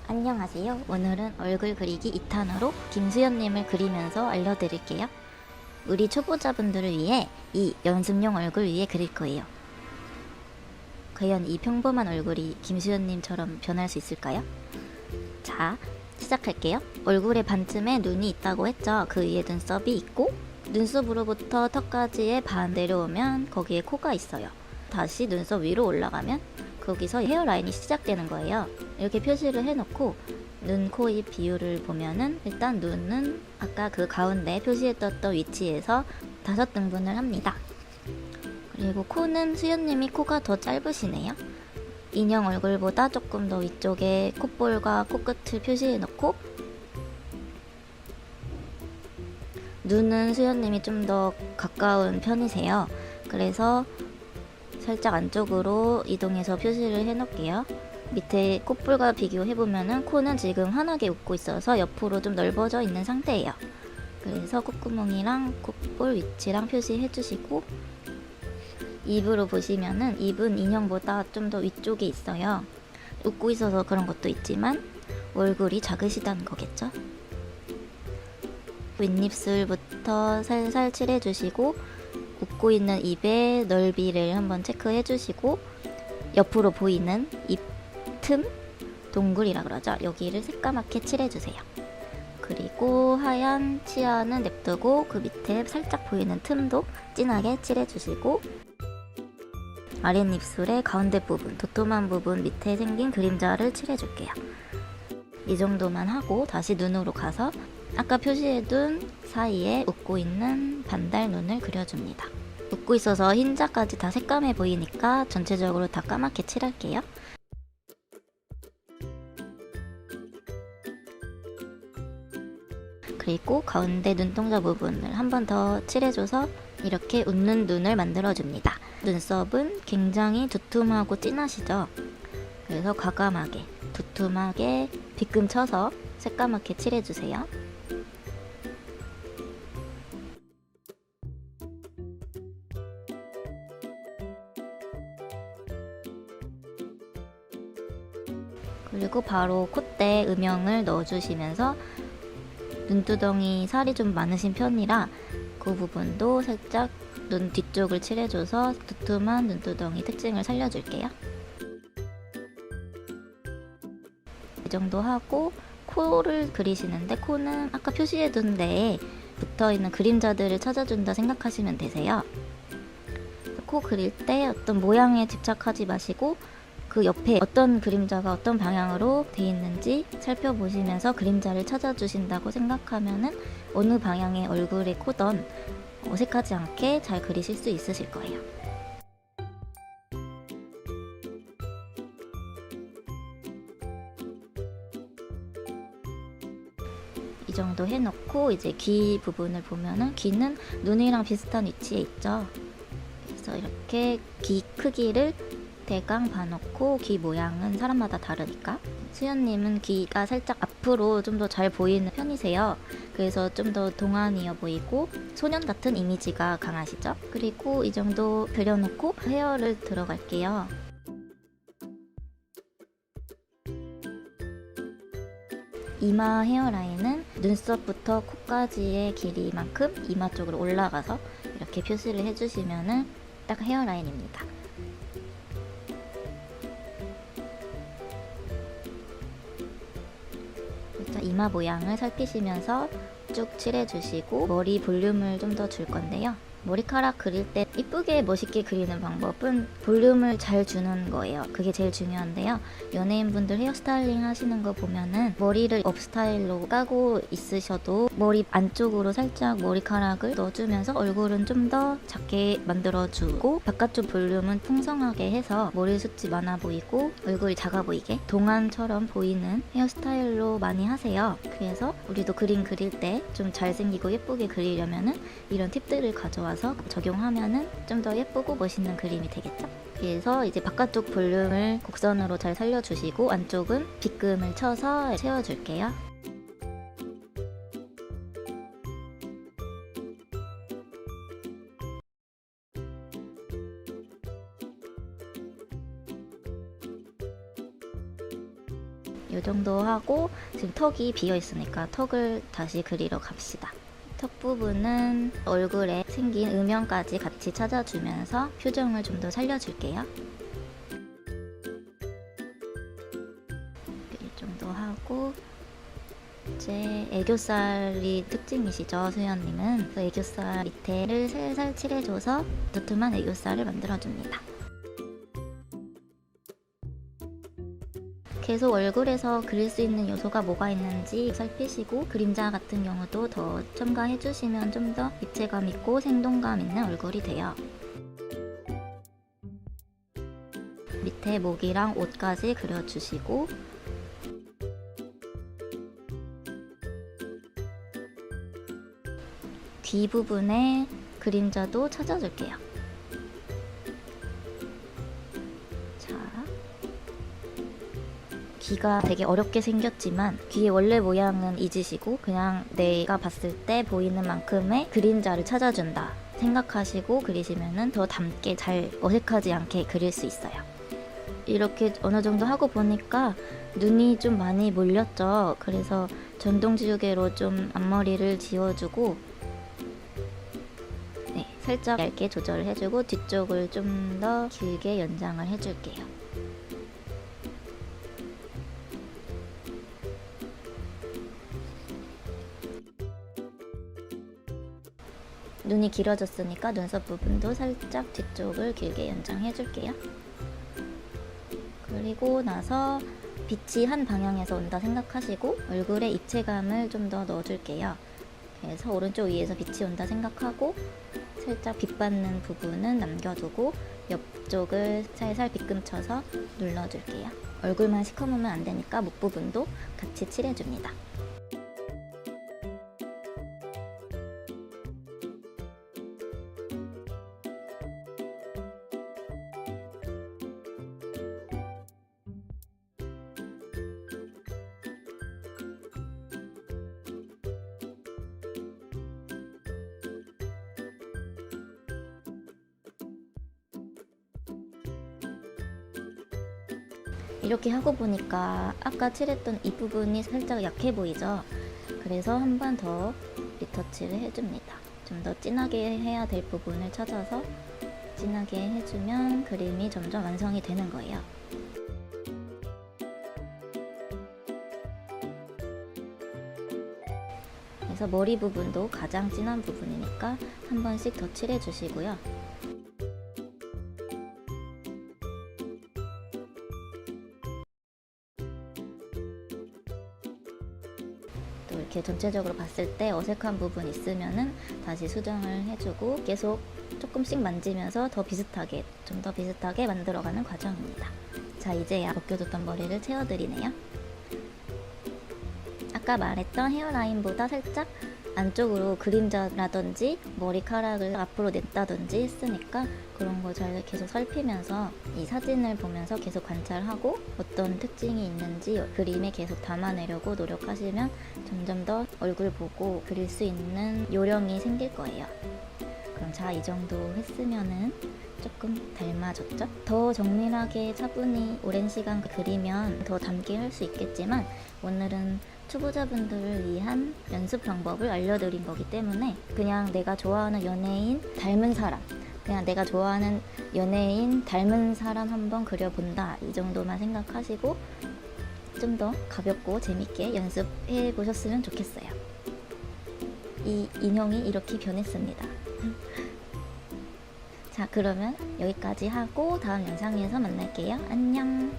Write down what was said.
안녕하세요. 오늘은 얼굴 그리기 2탄으로 김수현님을 그리면서 알려드릴게요. 우리 초보자분들을 위해 이 연습용 얼굴 위에 그릴 거예요. 과연 이 평범한 얼굴이 김수현님처럼 변할 수 있을까요? 자, 시작할게요. 얼굴의 반쯤에 눈이 있다고 했죠. 그 위에 눈썹이 있고 눈썹으로부터 턱까지의 반 내려오면 거기에 코가 있어요. 다시 눈썹 위로 올라가면 거기서 헤어라인이 시작되는 거예요. 이렇게 표시를 해놓고 눈, 코, 입 비율을 보면은 일단 눈은 아까 그 가운데 표시했던 위치에서 5등분을 합니다. 그리고 코는 수연님이 코가 더 짧으시네요. 인형 얼굴보다 조금 더 위쪽에 콧볼과 코끝을 표시해놓고 눈은 수연님이 좀 더 가까운 편이세요. 그래서 살짝 안쪽으로 이동해서 표시를 해놓을게요. 밑에 콧볼과 비교해보면은 코는 지금 환하게 웃고 있어서 옆으로 좀 넓어져 있는 상태예요. 그래서 콧구멍이랑 콧볼 위치랑 표시해주시고 입으로 보시면은 입은 인형보다 좀 더 위쪽에 있어요. 웃고 있어서 그런 것도 있지만 얼굴이 작으시다는 거겠죠? 윗입술부터 살살 칠해주시고 웃고 있는 입의 넓이를 한번 체크해 주시고 옆으로 보이는 입 틈, 동굴이라 그러죠. 여기를 새까맣게 칠해 주세요. 그리고 하얀 치아는 냅두고 그 밑에 살짝 보이는 틈도 진하게 칠해 주시고 아랫입술의 가운데 부분, 도톰한 부분 밑에 생긴 그림자를 칠해 줄게요. 이 정도만 하고 다시 눈으로 가서 아까 표시해둔 사이에 웃고 있는 반달 눈을 그려줍니다. 웃고 있어서 흰자까지 다 새까매 보이니까 전체적으로 다 까맣게 칠할게요. 그리고 가운데 눈동자 부분을 한 번 더 칠해줘서 이렇게 웃는 눈을 만들어줍니다. 눈썹은 굉장히 두툼하고 진하시죠? 그래서 과감하게, 두툼하게 빗금 쳐서 새까맣게 칠해주세요. 그리고 바로 콧대 음영을 넣어주시면서 눈두덩이 살이 좀 많으신 편이라 그 부분도 살짝 눈 뒤쪽을 칠해줘서 두툼한 눈두덩이 특징을 살려줄게요. 이 정도 하고 코를 그리시는데 코는 아까 표시해둔 데에 붙어있는 그림자들을 찾아준다 생각하시면 되세요. 코 그릴 때 어떤 모양에 집착하지 마시고 그 옆에 어떤 그림자가 어떤 방향으로 돼 있는지 살펴보시면서 그림자를 찾아주신다고 생각하면은 어느 방향의 얼굴의 코든 어색하지 않게 잘 그리실 수 있으실 거예요. 이 정도 해놓고 이제 귀 부분을 보면은 귀는 눈이랑 비슷한 위치에 있죠. 그래서 이렇게 귀 크기를 대강 봐놓고 귀 모양은 사람마다 다르니까 수연님은 귀가 살짝 앞으로 좀 더 잘 보이는 편이세요. 그래서 좀 더 동안이어 보이고 소년 같은 이미지가 강하시죠? 그리고 이 정도 그려놓고 헤어를 들어갈게요. 이마 헤어라인은 눈썹부터 코까지의 길이만큼 이마 쪽으로 올라가서 이렇게 표시를 해주시면은 딱 헤어라인입니다. 이마 모양을 살피시면서 쭉 칠해주시고 머리 볼륨을 좀 더 줄 건데요. 머리카락 그릴 때 이쁘게 멋있게 그리는 방법은 볼륨을 잘 주는 거예요. 그게 제일 중요한데요. 연예인분들 헤어스타일링 하시는 거 보면은 머리를 업스타일로 까고 있으셔도 머리 안쪽으로 살짝 머리카락을 넣어주면서 얼굴은 좀 더 작게 만들어주고 바깥쪽 볼륨은 풍성하게 해서 머리숱이 많아 보이고 얼굴이 작아 보이게 동안처럼 보이는 헤어스타일로 많이 하세요. 그래서 우리도 그림 그릴 때 좀 잘생기고 예쁘게 그리려면은 이런 팁들을 가져와서 적용하면은 좀 더 예쁘고 멋있는 그림이 되겠죠? 그래서 이제 바깥쪽 볼륨을 곡선으로 잘 살려주시고 안쪽은 빗금을 쳐서 채워줄게요. 이 정도 정도 하고 지금 턱이 비어 있으니까 턱을 다시 그리러 갑시다. 턱 부분은 얼굴에 생긴 음영까지 같이 찾아주면서 표정을 좀 더 살려줄게요. 이 정도 하고 이제 애교살이 특징이시죠, 수연님은. 그 애교살 밑에를 살살 칠해줘서 두툼한 애교살을 만들어줍니다. 계속 얼굴에서 그릴 수 있는 요소가 뭐가 있는지 살피시고 그림자 같은 경우도 더 첨가해주시면 좀 더 입체감 있고 생동감 있는 얼굴이 돼요. 밑에 목이랑 옷까지 그려주시고 귀 부분에 그림자도 찾아줄게요. 귀가 되게 어렵게 생겼지만 귀의 원래 모양은 잊으시고 그냥 내가 봤을 때 보이는 만큼의 그림자를 찾아준다 생각하시고 그리시면 더 닮게 잘 어색하지 않게 그릴 수 있어요. 이렇게 어느 정도 하고 보니까 눈이 좀 많이 몰렸죠. 그래서 전동지우개로 좀 앞머리를 지워주고 살짝 얇게 조절을 해주고 뒤쪽을 좀 더 길게 연장을 해줄게요. 눈이 길어졌으니까 눈썹 부분도 살짝 뒤쪽을 길게 연장해줄게요. 그리고 나서 빛이 한 방향에서 온다 생각하시고 얼굴에 입체감을 좀 더 넣어줄게요. 그래서 오른쪽 위에서 빛이 온다 생각하고 살짝 빛 받는 부분은 남겨두고 옆쪽을 살살 빗금쳐서 눌러줄게요. 얼굴만 시커매면 안 되니까 목 부분도 같이 칠해줍니다. 이렇게 하고 보니까 아까 칠했던 이 부분이 살짝 약해 보이죠? 그래서 한 번 더 리터치를 해줍니다. 좀 더 진하게 해야 될 부분을 찾아서 진하게 해주면 그림이 점점 완성이 되는 거예요. 그래서 머리 부분도 가장 진한 부분이니까 한 번씩 더 칠해주시고요. 이렇게 전체적으로 봤을 때 어색한 부분 있으면은 다시 수정을 해주고 계속 조금씩 만지면서 더 비슷하게, 좀 더 비슷하게 만들어가는 과정입니다. 자, 이제야 벗겨졌던 머리를 채워드리네요. 아까 말했던 헤어라인보다 살짝 안쪽으로 그림자라든지 머리카락을 앞으로 냈다든지 했으니까 그런 거 잘 계속 살피면서 이 사진을 보면서 계속 관찰하고 어떤 특징이 있는지 그림에 계속 담아내려고 노력하시면 점점 더 얼굴 보고 그릴 수 있는 요령이 생길 거예요. 그럼 자, 이 정도 했으면은 조금 닮아졌죠? 더 정밀하게 차분히 오랜 시간 그리면 더 닮게 할 수 있겠지만 오늘은 초보자분들을 위한 연습 방법을 알려드린 거기 때문에 그냥 내가 좋아하는 연예인 닮은 사람, 그냥 내가 좋아하는 연예인 닮은 사람 한번 그려본다, 이 정도만 생각하시고 좀 더 가볍고 재밌게 연습해 보셨으면 좋겠어요. 이 인형이 이렇게 변했습니다. 자, 그러면 여기까지 하고 다음 영상에서 만날게요. 안녕.